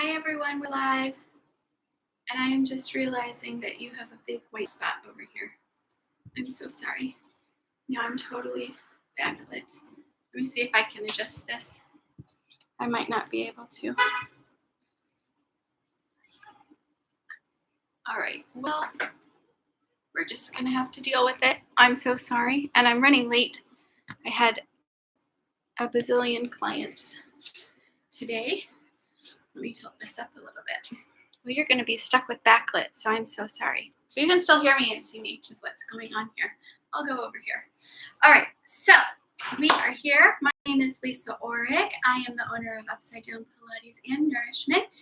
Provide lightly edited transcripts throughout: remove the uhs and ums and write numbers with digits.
Hi everyone, we're live, and I am just realizing that you have a big white spot over here. I'm so sorry. Now I'm totally backlit. Let me see if I can adjust this. I might not be able to. All right, well, we're just gonna have to deal with it. I'm so sorry, and I'm running late. I had a bazillion clients today. Let me tilt this up a little bit. Well, you're gonna be stuck with backlit, so I'm so sorry. But you can still hear me and see me with what's going on here. I'll go over here. All right, so we are here. My name is Lisa Orrig. I am the owner of Upside Down Pilates and Nourishment,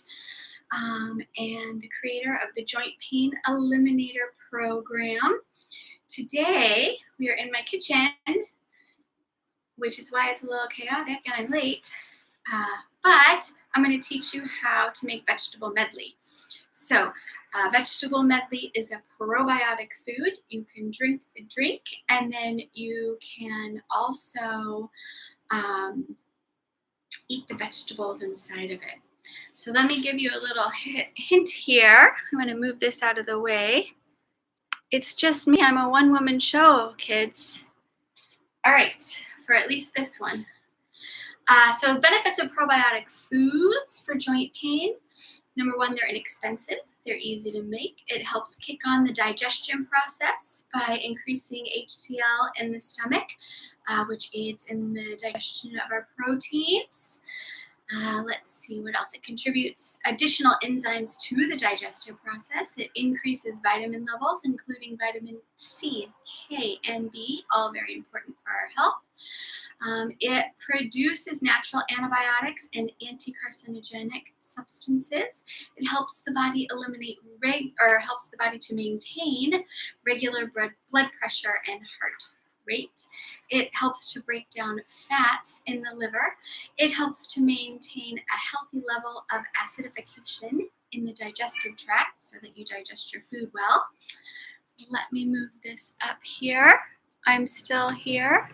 and the creator of the Joint Pain Eliminator program. Today, we are in my kitchen, which is why it's a little chaotic and I'm late, but I'm going to teach you how to make vegetable medley. So vegetable medley is a probiotic food. You can drink the drink, and then you can also eat the vegetables inside of it. So let me give you a little hint here. I'm going to move this out of the way. It's just me. I'm a one-woman show, kids. All right, for at least this one. So benefits of probiotic foods for joint pain. Number one, they're inexpensive. They're easy to make. It helps kick on the digestion process by increasing HCl in the stomach, which aids in the digestion of our proteins. Let's see what else. It contributes additional enzymes to the digestive process. It increases vitamin levels, including vitamin C, K, and B, all very important for our health. It produces natural antibiotics and anti-carcinogenic substances. It helps the body helps the body to maintain regular blood pressure and heart rate. It helps to break down fats in the liver. It helps to maintain a healthy level of acidification in the digestive tract so that you digest your food well. Let me move this up here. I'm still here.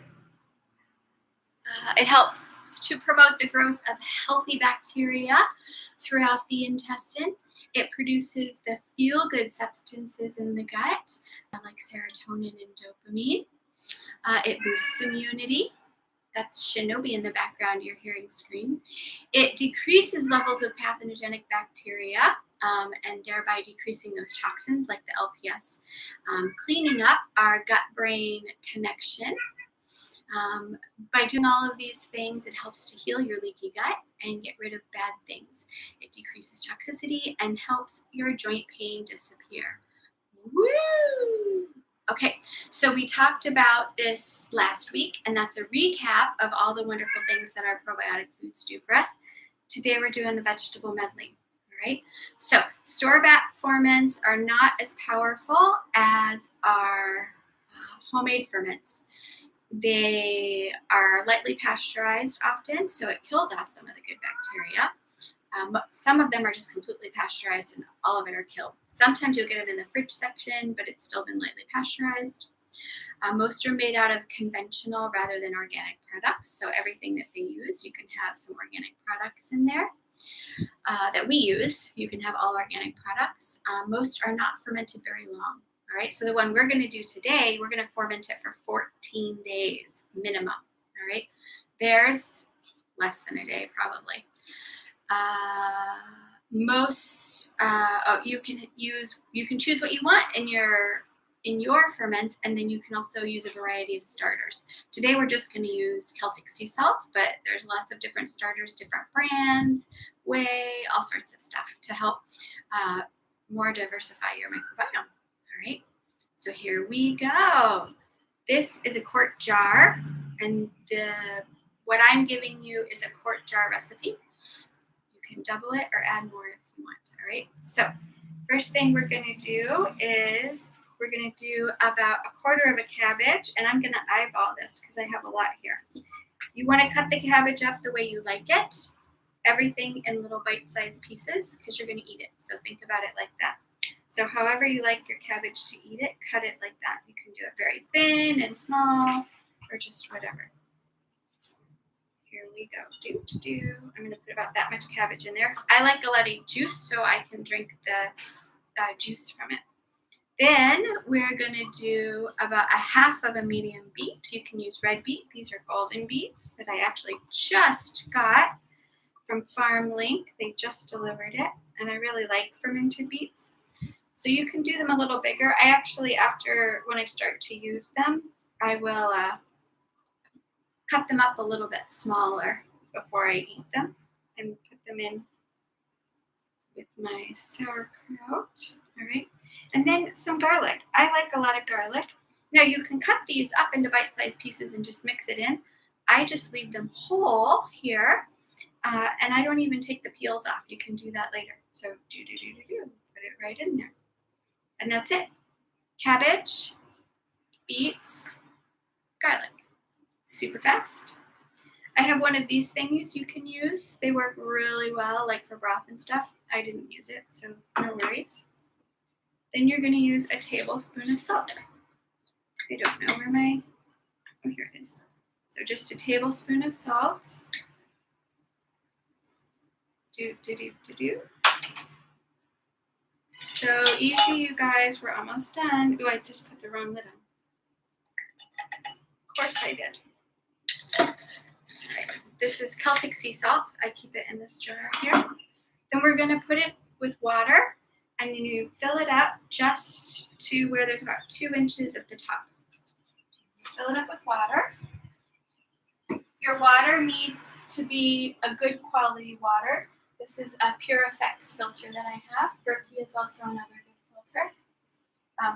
It helps to promote the growth of healthy bacteria throughout the intestine. It produces the feel-good substances in the gut, like serotonin and dopamine. It boosts immunity. That's Shinobi in the background you're hearing scream. It decreases levels of pathogenic bacteria, and thereby decreasing those toxins like the LPS, cleaning up our gut-brain connection. By doing all of these things, it helps to heal your leaky gut and get rid of bad things. It decreases toxicity and helps your joint pain disappear. Woo! Okay, so we talked about this last week, and that's a recap of all the wonderful things that our probiotic foods do for us. Today we're doing the vegetable medley. All right, so store-bought ferments are not as powerful as our homemade ferments. They are lightly pasteurized often, so it kills off some of the good bacteria. Some of them are just completely pasteurized and all of it are killed. Sometimes you'll get them in the fridge section, but it's still been lightly pasteurized. Most are made out of conventional rather than organic products. So everything that they use, you can have some organic products in there that we use. You can have all organic products. Most are not fermented very long. All right, so the one we're going to do today, we're going to ferment it for 14 days minimum. All right, there's less than a day probably. You can choose what you want in your ferments, and then you can also use a variety of starters. Today we're just going to use Celtic sea salt, but there's lots of different starters, different brands, whey, all sorts of stuff to help more diversify your microbiome. All right, so here we go. This is a quart jar, and what I'm giving you is a quart jar recipe. You can double it or add more if you want. All right, so first thing we're going to do is we're going to do about a quarter of a cabbage, and I'm going to eyeball this because I have a lot here. You want to cut the cabbage up the way you like it, everything in little bite-sized pieces because you're going to eat it. So think about it like that. So however you like your cabbage to eat it, cut it like that. You can do it very thin and small or just whatever. Here we go. I'm going to put about that much cabbage in there. I like a lot of juice, so I can drink the juice from it. Then we're going to do about a half of a medium beet. You can use red beet. These are golden beets that I actually just got from Farm Link. They just delivered it, and I really like fermented beets. So you can do them a little bigger. I actually, when I start to use them, I will cut them up a little bit smaller before I eat them and put them in with my sauerkraut. All right. And then some garlic. I like a lot of garlic. Now you can cut these up into bite-sized pieces and just mix it in. I just leave them whole here, and I don't even take the peels off. You can do that later. So put it right in there. And that's it. Cabbage, beets, garlic. Super fast. I have one of these things you can use. They work really well, like for broth and stuff. I didn't use it, so no worries. Then you're going to use a tablespoon of salt. I don't know where oh, here it is. So just a tablespoon of salt. So easy, you guys. We're almost done. Ooh, I just put the wrong lid on. Of course I did. All right. This is Celtic sea salt. I keep it in this jar here. Then we're going to put it with water, and then you fill it up just to where there's about 2 inches at the top. Fill it up with water. Your water needs to be a good quality water. This is a Pure Effects filter that I have. Berkey is also another good filter.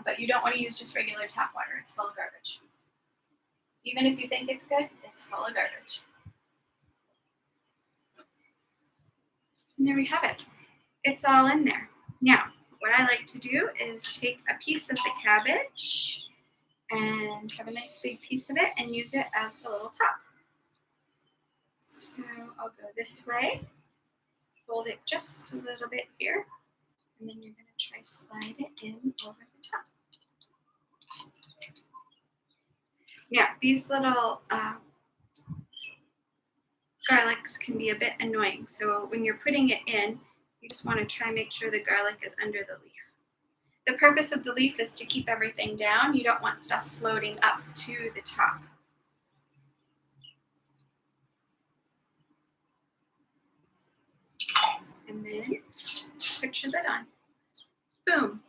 But you don't want to use just regular tap water. It's full of garbage. Even if you think it's good, it's full of garbage. And there we have it. It's all in there. Now, what I like to do is take a piece of the cabbage and have a nice big piece of it and use it as a little top. So I'll go this way, fold it just a little bit here, and then you're going to try slide it in over the top. Now, these little garlics can be a bit annoying, so when you're putting it in, you just want to try and make sure the garlic is under the leaf. The purpose of the leaf is to keep everything down. You don't want stuff floating up to the top. And then put your lid on. Boom.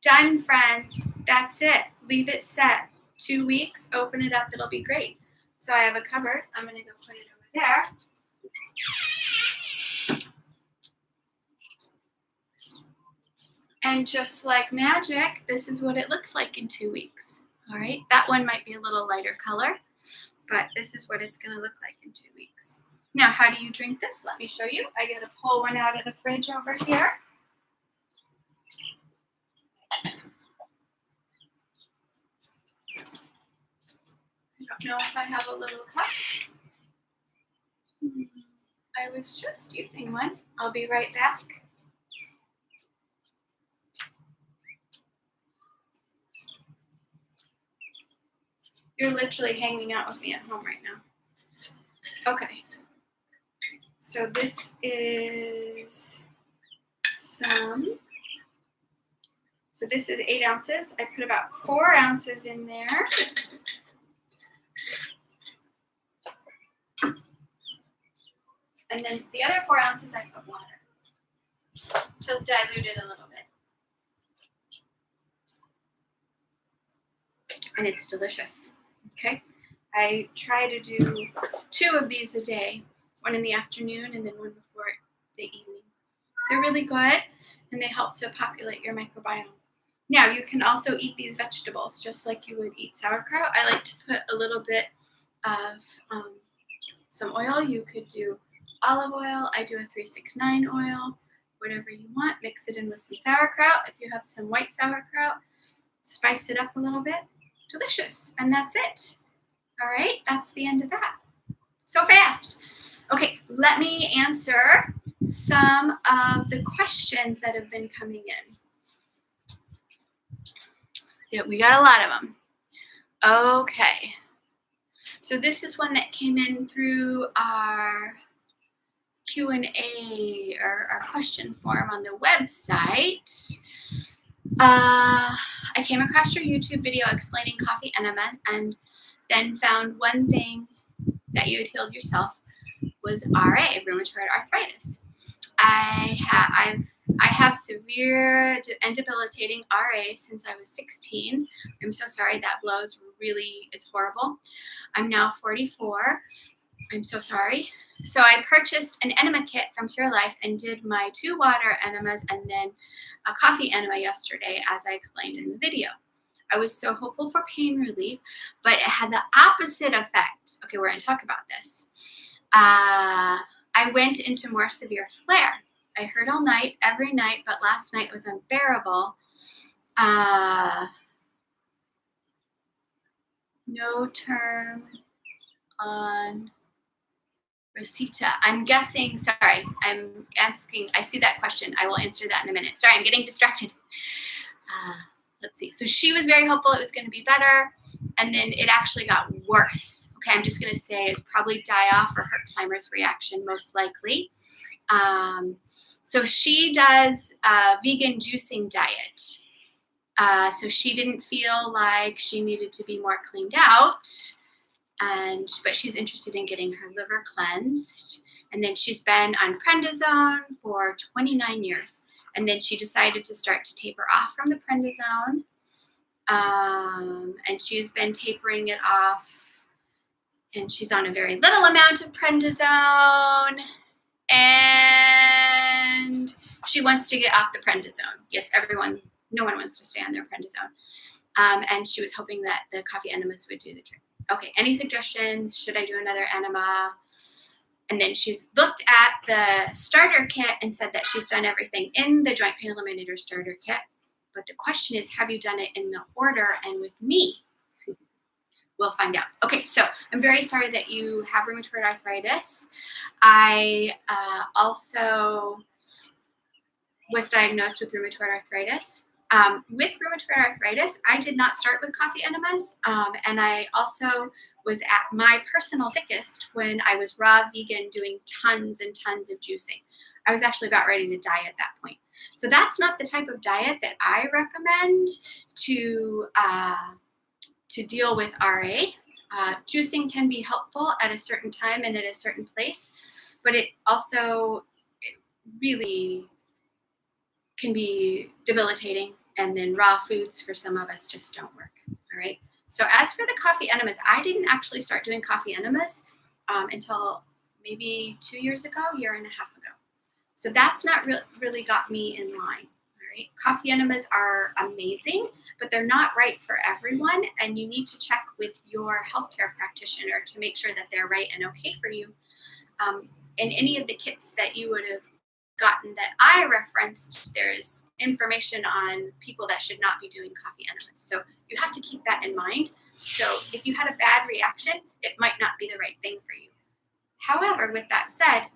Done, friends. That's it. Leave it set. 2 weeks, open it up, it'll be great. So I have a cupboard. I'm going to go put it over there. And just like magic, this is what it looks like in 2 weeks. All right, that one might be a little lighter color, but this is what it's going to look like in 2 weeks. Now, how do you drink this? Let me show you. I got to pull one out of the fridge over here. I don't know if I have a little cup. I was just using one. I'll be right back. You're literally hanging out with me at home right now. Okay. So this is so this is 8 ounces. I put about 4 ounces in there. And then the other 4 ounces I put water to dilute it a little bit. And it's delicious. Okay, I try to do 2 of these a day, one in the afternoon and then one before the evening. They're really good and they help to populate your microbiome. Now you can also eat these vegetables just like you would eat sauerkraut. I like to put a little bit of some oil. You could do olive oil. I do a 369 oil, whatever you want. Mix it in with some sauerkraut. If you have some white sauerkraut, spice it up a little bit. Delicious. And that's it. All right, that's the end of that. So fast. Okay, let me answer some of the questions that have been coming in. Yeah, we got a lot of them. Okay. So this is one that came in through our Q&A or our question form on the website. I came across your YouTube video explaining coffee enemas and then found one thing that you had healed yourself was RA, rheumatoid arthritis. I have severe and debilitating RA since I was 16. I'm so sorry, that blows really, it's horrible. I'm now 44. I'm so sorry. So I purchased an enema kit from Pure Life and did my 2 water enemas and then a coffee enema yesterday, as I explained in the video. I was so hopeful for pain relief, but it had the opposite effect. Okay, we're going to talk about this. I went into more severe flare. I hurt all night, every night, but last night was unbearable. No term on Rosita. I'm guessing, sorry, I'm asking, I see that question. I will answer that in a minute. Sorry, I'm getting distracted. Let's see. So she was very hopeful it was going to be better, and then it actually got worse. Okay, I'm just going to say it's probably die-off or Herxheimer's reaction, most likely. So she does a vegan juicing diet. So she didn't feel like she needed to be more cleaned out, but she's interested in getting her liver cleansed. And then she's been on prednisone for 29 years. And then she decided to start to taper off from the prednisone. And she's been tapering it off. And she's on a very little amount of prednisone. And she wants to get off the prednisone. Yes, no one wants to stay on their prednisone. And she was hoping that the coffee enemas would do the trick. Okay, any suggestions? Should I do another enema? And then she's looked at the starter kit and said that she's done everything in the Joint Pain Eliminator starter kit. But the question is, have you done it in the order and with me? We'll find out. Okay, so I'm very sorry that you have rheumatoid arthritis. I also was diagnosed with rheumatoid arthritis. With rheumatoid arthritis, I did not start with coffee enemas, and I also was at my personal sickest when I was raw vegan doing tons and tons of juicing. I was actually about ready to die at that point. So that's not the type of diet that I recommend to deal with RA. Juicing can be helpful at a certain time and at a certain place, but it really can be debilitating, and then raw foods for some of us just don't work. All right. So as for the coffee enemas, I didn't actually start doing coffee enemas until maybe 2 years ago, year and a half ago. So that's not really got me in line. All right. Coffee enemas are amazing, but they're not right for everyone, and you need to check with your healthcare practitioner to make sure that they're right and okay for you. In any of the kits that you would have gotten that I referenced, there's information on people that should not be doing coffee enemas. So you have to keep that in mind. So if you had a bad reaction, it might not be the right thing for you. However, with that said,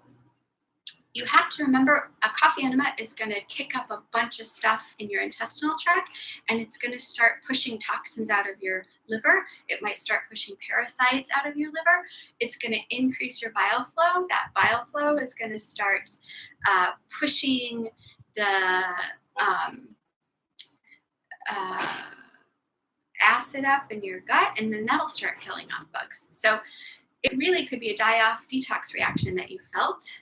you have to remember a coffee enema is going to kick up a bunch of stuff in your intestinal tract, and it's going to start pushing toxins out of your liver. It might start pushing parasites out of your liver. It's going to increase your bile flow. That bile flow is going to start pushing the acid up in your gut, and then that'll start killing off bugs. So it really could be a die-off detox reaction that you felt.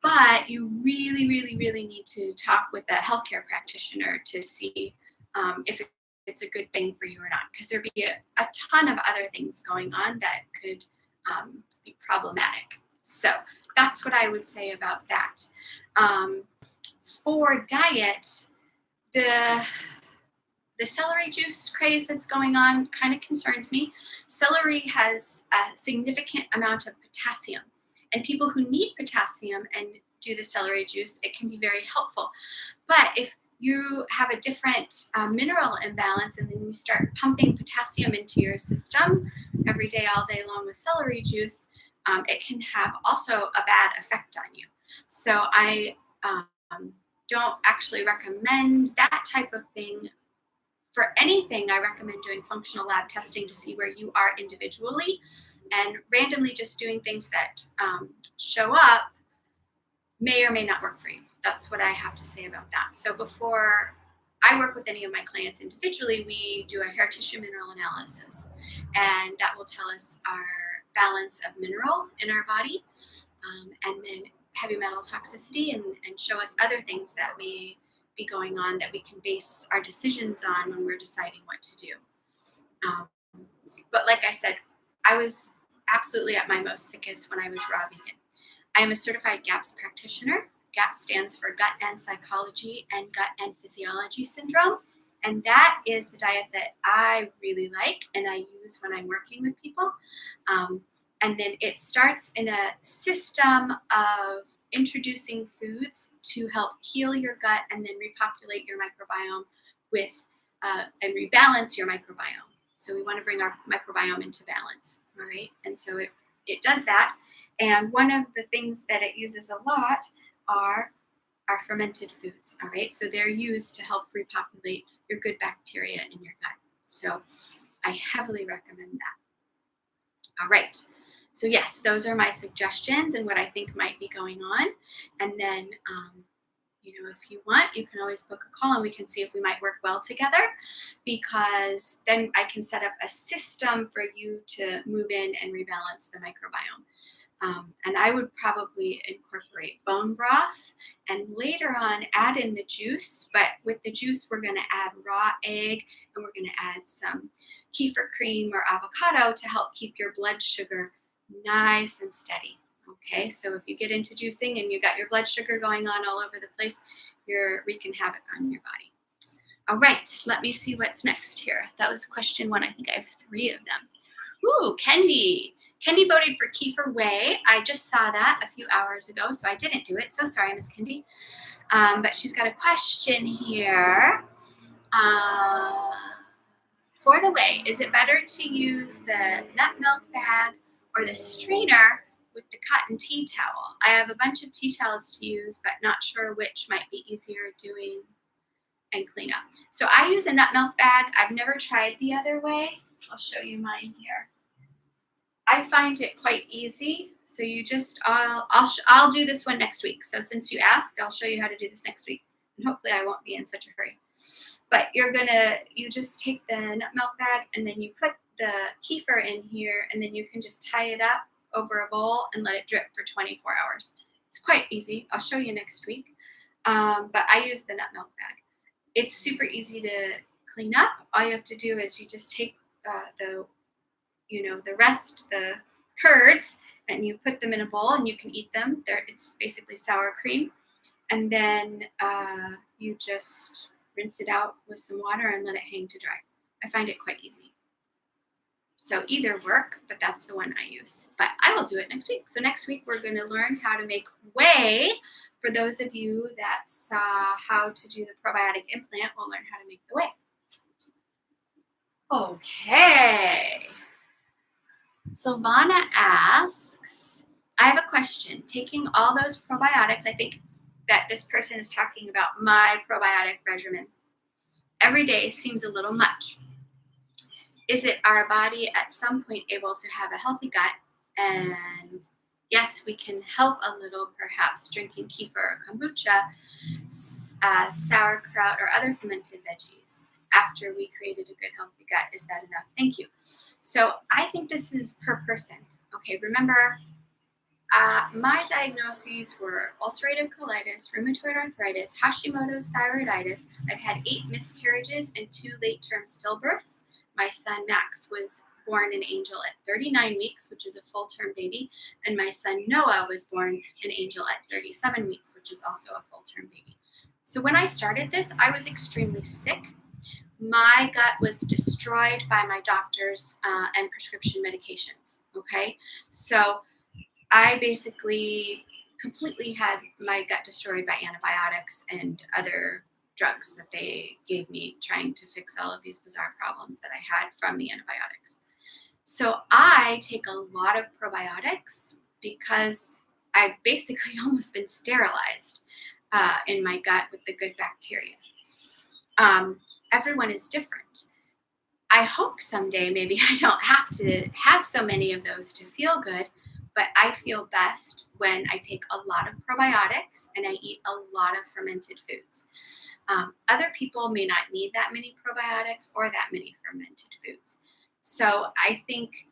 But you really, really, really need to talk with a healthcare practitioner to see if it's a good thing for you or not, because there'd be a ton of other things going on that could be problematic. So that's what I would say about that. For diet, the celery juice craze that's going on kind of concerns me. Celery has a significant amount of potassium. And people who need potassium and do the celery juice, it can be very helpful. But if you have a different mineral imbalance and then you start pumping potassium into your system every day, all day long with celery juice, it can have also a bad effect on you. So I don't actually recommend that type of thing. For anything, I recommend doing functional lab testing to see where you are individually. And randomly just doing things that show up may or may not work for you. That's what I have to say about that. So before I work with any of my clients individually, we do a hair tissue mineral analysis, and that will tell us our balance of minerals in our body, and then heavy metal toxicity, and show us other things that may be going on that we can base our decisions on when we're deciding what to do. Um, but like I said, I was absolutely at my most sickest when I was raw vegan. I am a certified GAPS practitioner. GAPS stands for Gut and Psychology and Gut and Physiology Syndrome. And that is the diet that I really like and I use when I'm working with people. And then it starts in a system of introducing foods to help heal your gut and then repopulate your microbiome with and rebalance your microbiome. So we want to bring our microbiome into balance, all right? And so it does that. And one of the things that it uses a lot are our fermented foods, all right? So they're used to help repopulate your good bacteria in your gut. So I heavily recommend that. All right. So yes, those are my suggestions and what I think might be going on. And then, if you want, you can always book a call and we can see if we might work well together, because then I can set up a system for you to move in and rebalance the microbiome. And I would probably incorporate bone broth and later on add in the juice. But with the juice, we're going to add raw egg and we're going to add some kefir cream or avocado to help keep your blood sugar nice and steady. Okay, so if you get into juicing and you got your blood sugar going on all over the place, you're wreaking havoc on your body. All right, let me see what's next here. That was question 1. I think I have 3 of them. Ooh, Kendi. Kendi voted for kefir whey. I just saw that a few hours ago, so I didn't do it. So sorry, Miss Kendi. But she's got a question here. For the whey, is it better to use the nut milk bag or the strainer with the cotton tea towel? I have a bunch of tea towels to use, but not sure which might be easier doing and clean up. So I use a nut milk bag. I've never tried the other way. I'll show you mine here. I find it quite easy. So you just, I'll do this one next week. So since you asked, I'll show you how to do this next week. And hopefully I won't be in such a hurry. But you just take the nut milk bag and then you put the kefir in here and then you can just tie it up over a bowl and let it drip for 24 hours. It's quite easy. I'll show you next week. But I use the nut milk bag. It's super easy to clean up. All you have to do is you just take the curds, and you put them in a bowl and you can eat them. It's basically sour cream. And then you just rinse it out with some water and let it hang to dry. I find it quite easy. So either work, but that's the one I use. But I will do it next week. So next week we're going to learn how to make whey. For those of you that saw how to do the probiotic implant, we'll learn how to make the whey. Okay. Silvana asks, I have a question. Taking all those probiotics, I think that this person is talking about my probiotic regimen, every day seems a little much. Is it our body at some point able to have a healthy gut? And yes, we can help a little, perhaps drinking kefir or kombucha, sauerkraut, or other fermented veggies after we created a good healthy gut. Is that enough? Thank you. So I think this is per person. Okay, remember, my diagnoses were ulcerative colitis, rheumatoid arthritis, Hashimoto's thyroiditis. I've had 8 miscarriages and 2 late-term stillbirths. My son Max was born an angel at 39 weeks, which is a full-term baby, and my son Noah was born an angel at 37 weeks, which is also a full-term baby. So when I started this, I was extremely sick. My gut was destroyed by my doctors and prescription medications, okay? So I basically completely had my gut destroyed by antibiotics and other drugs that they gave me trying to fix all of these bizarre problems that I had from the antibiotics. So I take a lot of probiotics because I've basically almost been sterilized in my gut with the good bacteria. Everyone is different. I hope someday maybe I don't have to have so many of those to feel good, but I feel best when I take a lot of probiotics and I eat a lot of fermented foods. Other people may not need that many probiotics or that many fermented foods. So I think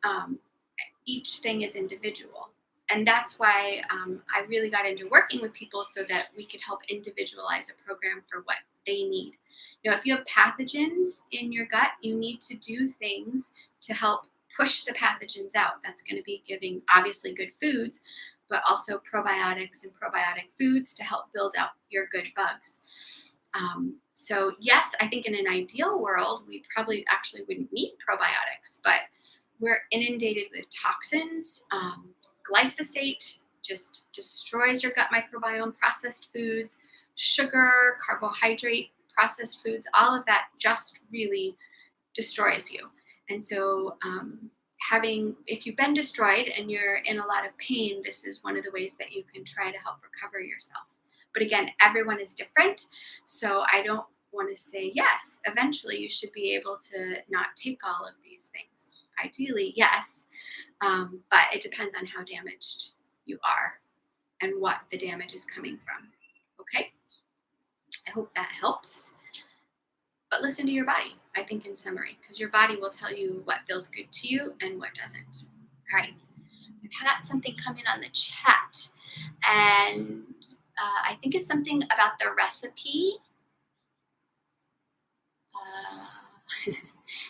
each thing is individual. And that's why I really got into working with people so that we could help individualize a program for what they need. If you have pathogens in your gut, you need to do things to help push the pathogens out. That's going to be giving obviously good foods, but also probiotics and probiotic foods to help build out your good bugs. So yes, I think in an ideal world, we probably actually wouldn't need probiotics, but we're inundated with toxins. Glyphosate just destroys your gut microbiome, processed foods, sugar, carbohydrate, processed foods, all of that just really destroys you. And so if you've been destroyed and you're in a lot of pain, this is one of the ways that you can try to help recover yourself. But again, everyone is different. So I don't want to say, yes, eventually you should be able to not take all of these things. Ideally, yes, but it depends on how damaged you are and what the damage is coming from. Okay? I hope that helps. But listen to your body, I think, in summary, because your body will tell you what feels good to you and what doesn't. All right. I've had something come in on the chat, and I think it's something about the recipe.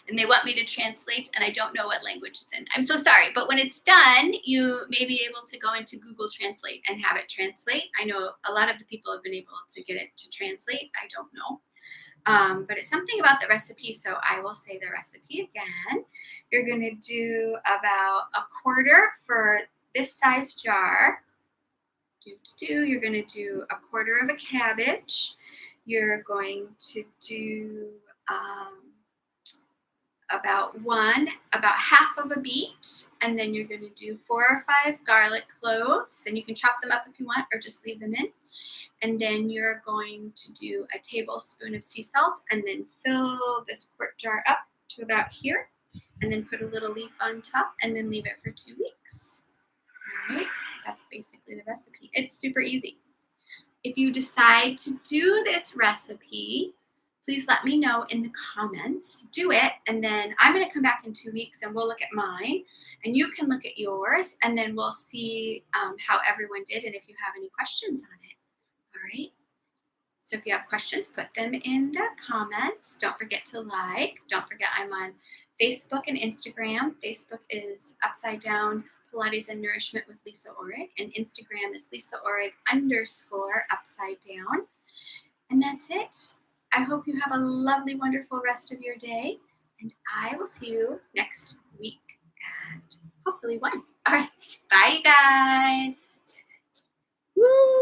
And they want me to translate, and I don't know what language it's in. I'm so sorry, but when it's done, you may be able to go into Google Translate and have it translate. I know a lot of the people have been able to get it to translate. I don't know. But it's something about the recipe, so I will say the recipe again. You're going to do about a quarter for this size jar. You're going to do a quarter of a cabbage. You're going to do about half of a beet, and then you're going to do 4 or 5 garlic cloves, and you can chop them up if you want or just leave them in. And then you're going to do a tablespoon of sea salt, and then fill this quart jar up to about here, and then put a little leaf on top, and then leave it for 2 weeks. All right, that's basically the recipe. It's super easy. If you decide to do this recipe, please let me know in the comments. Do it, and then I'm going to come back in 2 weeks, and we'll look at mine, and you can look at yours, and then we'll see how everyone did and if you have any questions on it. All right. So if you have questions, put them in the comments. Don't forget to like. Don't forget I'm on Facebook and Instagram. Facebook is Upside Down Pilates and Nourishment with Lisa Orrig, and Instagram is Lisa_Orrig_upside down. And that's it. I hope you have a lovely, wonderful rest of your day, and I will see you next week, and hopefully one. All right. Bye, guys. Woo!